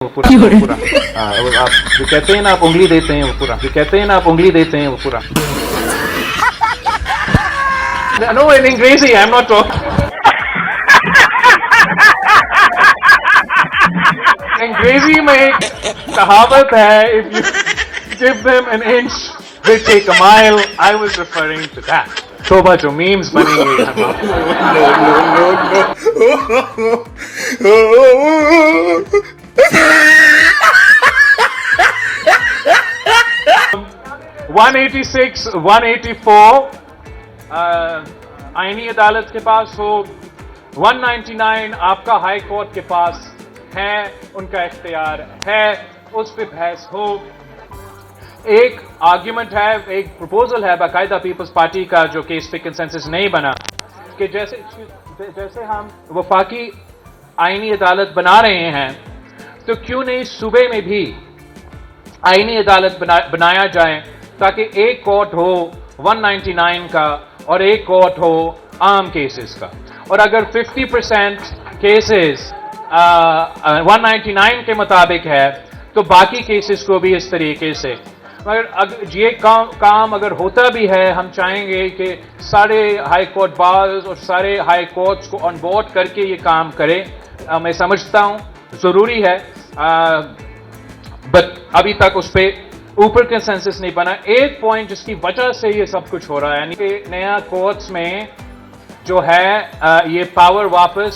वो पूरा पूरा वो आप जो कहते हैं ना आप उंगली देते हैं वो पूरा जो कहते हैं ना आप उंगली देते हैं वो पूरा No, in English, I'm not talking. अंग्रेजी में एक कहावत है, if you give them an inch, they take a mile. I was referring to that. तोबा जो memes बनेंगे no. 186, 184 आईनी अदालत के पास हो, 199 आपका हाई कोर्ट के पास है, उनका इख्तियार है, उस पर बहस हो। एक आर्ग्यूमेंट है, एक प्रपोजल है बाकायदा पीपल्स पार्टी का जो कि इस पे कंसेंसस नहीं बना कि जैसे हम वफाकी आईनी अदालत बना रहे हैं तो क्यों नहीं सूबे में भी आईनी अदालत बनाया जाए ताकि एक कोर्ट हो 199 का और एक कोर्ट हो आम केसेस का। और अगर 50% केसेस 199 के मुताबिक है तो बाकी केसेस को भी इस तरीके से, मगर ये काम अगर होता भी है, हम चाहेंगे कि सारे हाई कोर्ट बार्स और सारे हाई कोर्ट्स को ऑन बोर्ड करके ये काम करें। मैं समझता हूँ ज़रूरी है, बट अभी तक उस पर ऊपर कंसेंसस नहीं बना। एक पॉइंट जिसकी वजह से ये सब कुछ हो रहा है, यानी कि नया कोर्ट्स में जो है ये पावर वापस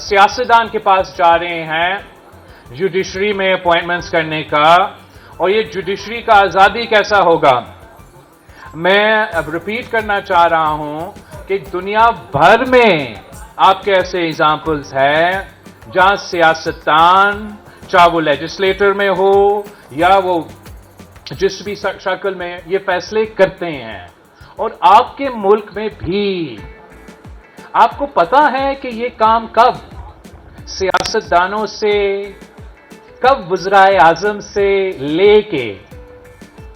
सियासतदान के पास जा रहे हैं जुडिशरी में अपॉइंटमेंट्स करने का, और ये जुडिशरी का आज़ादी कैसा होगा। मैं अब रिपीट करना चाह रहा हूं कि दुनिया भर में आपके ऐसे एग्जाम्पल्स हैं जहां सियासतदान, चाहे वो लेजिस्लेटर में हो या वो जिस भी शक्ल में, ये फैसले करते हैं। और आपके मुल्क में भी आपको पता है कि ये काम कब सियासतदानों से, कब वज़राए आज़म से लेके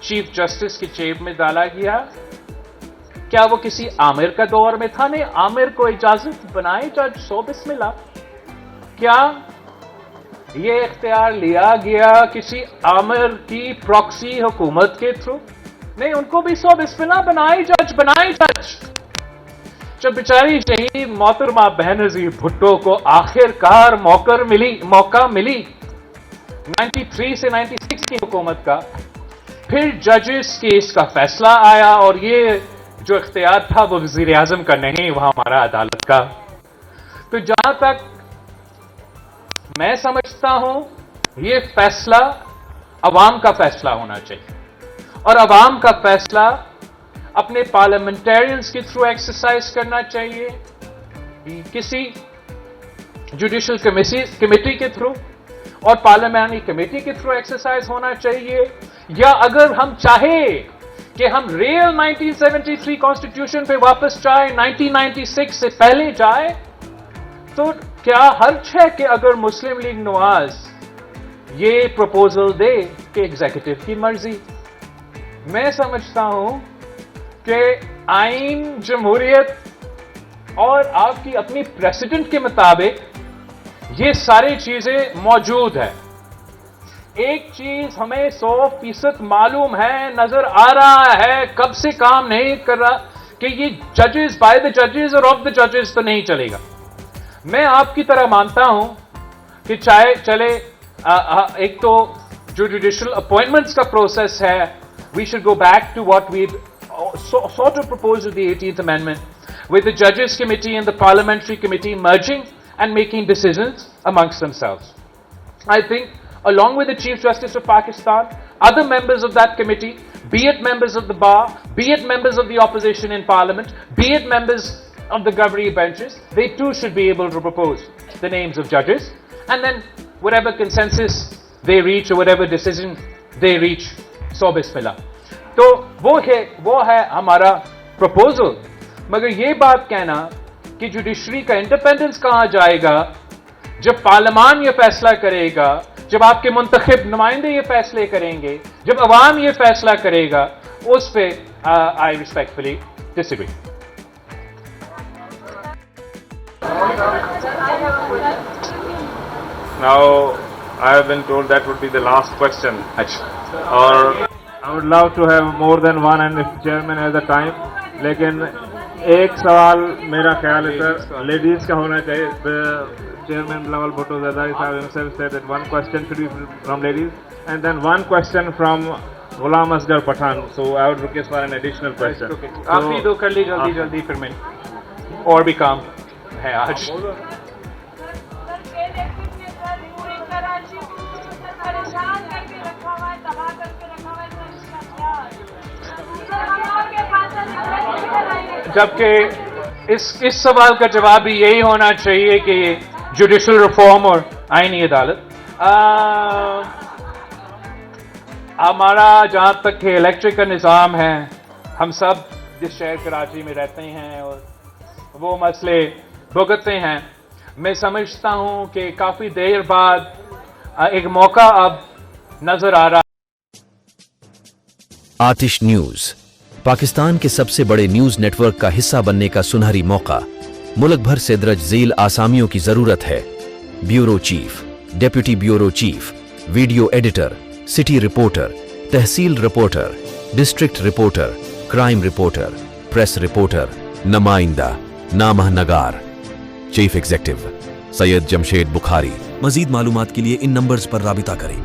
चीफ जस्टिस की जेब में डाला गया। क्या वो किसी आमिर का दौर में था? नहीं, आमिर को इजाजत बनाए जज 100 बिस्मिल्लाह। क्या ये इख्तियार लिया गया किसी आमिर की प्रॉक्सी हुकूमत के थ्रू? नहीं, उनको भी 100 बिस्मिल्लाह बनाए जज। जब बेचारी शहीद मोहतरमा बेनज़ीर भुट्टो को आखिरकार मौका मिली 93 से 96 की हुकूमत का, फिर जजेस केस का फैसला आया और ये जो इख्तियार था वो वज़ीर आज़म का नहीं, वह हमारा अदालत का। तो जहां तक मैं समझता हूं ये फैसला अवाम का फैसला होना चाहिए, और अवाम का फैसला अपने पार्लियामेंटेरियंस के थ्रू एक्सरसाइज करना चाहिए, किसी जुडिशल कमेटी के थ्रू और पार्लियामेंट्री कमेटी के थ्रू एक्सरसाइज होना चाहिए। या अगर हम चाहे कि हम रियल 1973 कॉन्स्टिट्यूशन पे वापस जाए, 1996 से पहले जाए, तो क्या हर्ज है कि अगर मुस्लिम लीग नवाज ये प्रपोजल दे कि एग्जीक्यूटिव की मर्जी। मैं समझता हूं कि आइन, जमहूरियत और आपकी अपनी प्रेसिडेंट के मुताबिक ये सारी चीजें मौजूद है। एक चीज हमें 100% मालूम है, नजर आ रहा है, कब से काम नहीं कर रहा, कि ये जजेस बाय द जजेस और ऑफ द जजेस तो नहीं चलेगा। मैं आपकी तरह मानता हूं कि चाहे चले एक तो जो जुडिशियल अपॉइंटमेंट्स का प्रोसेस है, we should go back to what we sort of proposed with the 18th Amendment, with the Judges Committee and the Parliamentary Committee merging and making decisions amongst themselves. I think, along with the Chief Justice of Pakistan, other members of that committee, be it members of the bar, be it members of the opposition in Parliament, be it members of the governing benches, they too should be able to propose the names of judges, and then whatever consensus they reach or whatever decision they reach, so bismillah. तो वो है हमारा proposal. मगर ये बात कहना कि judiciary का इंडिपेंडेंस कहां जाएगा जब पार्लियामान ये फैसला करेगा, जब आपके मुंतखब नुमाइंदे ये फैसले करेंगे, जब अवाम ये फैसला करेगा, उस पे I respectfully disagree. Now, I have been told that would be the last question. اچھا Or I would love to have more than one, and if chairman has the time. لیکن ایک سوال میرا خیال ہے سر لیڈیز کا ہونا چاہیے. Chairman Bilawal Bhutto Zardari Sahib himself said that one question should be from ladies, and then one question from Ghulam Asghar Pathan. So I would request for an additional question. آپ بھی دو کر لی جلدی جلدی, پھر میں اور بھی کام ہے آج. جبکہ اس سوال کا جواب بھی یہی ہونا چاہیے کہ جوڈیشل ریفارم اور آئینی عدالت. ہمارا جہاں تک کہ الیکٹرک کا نظام ہے, ہم سب جس شہر کراچی میں رہتے ہیں اور وہ مسئلے بھگتتے ہیں, میں سمجھتا ہوں کہ کافی دیر بعد ایک موقع اب نظر آ رہا. آتش نیوز پاکستان کے سب سے بڑے نیوز نیٹ ورک کا حصہ بننے کا سنہری موقع. ملک بھر سے درج ذیل آسامیوں کی ضرورت ہے. Bureau chief, deputy bureau chief, video editor, city reporter, تحصیل reporter, district reporter, crime reporter, press reporter, نمائندہ, نامہ نگار. Chief executive Syed Jamshed Bukhari. مزید معلومات کے لیے ان نمبرز پر رابطہ کریں.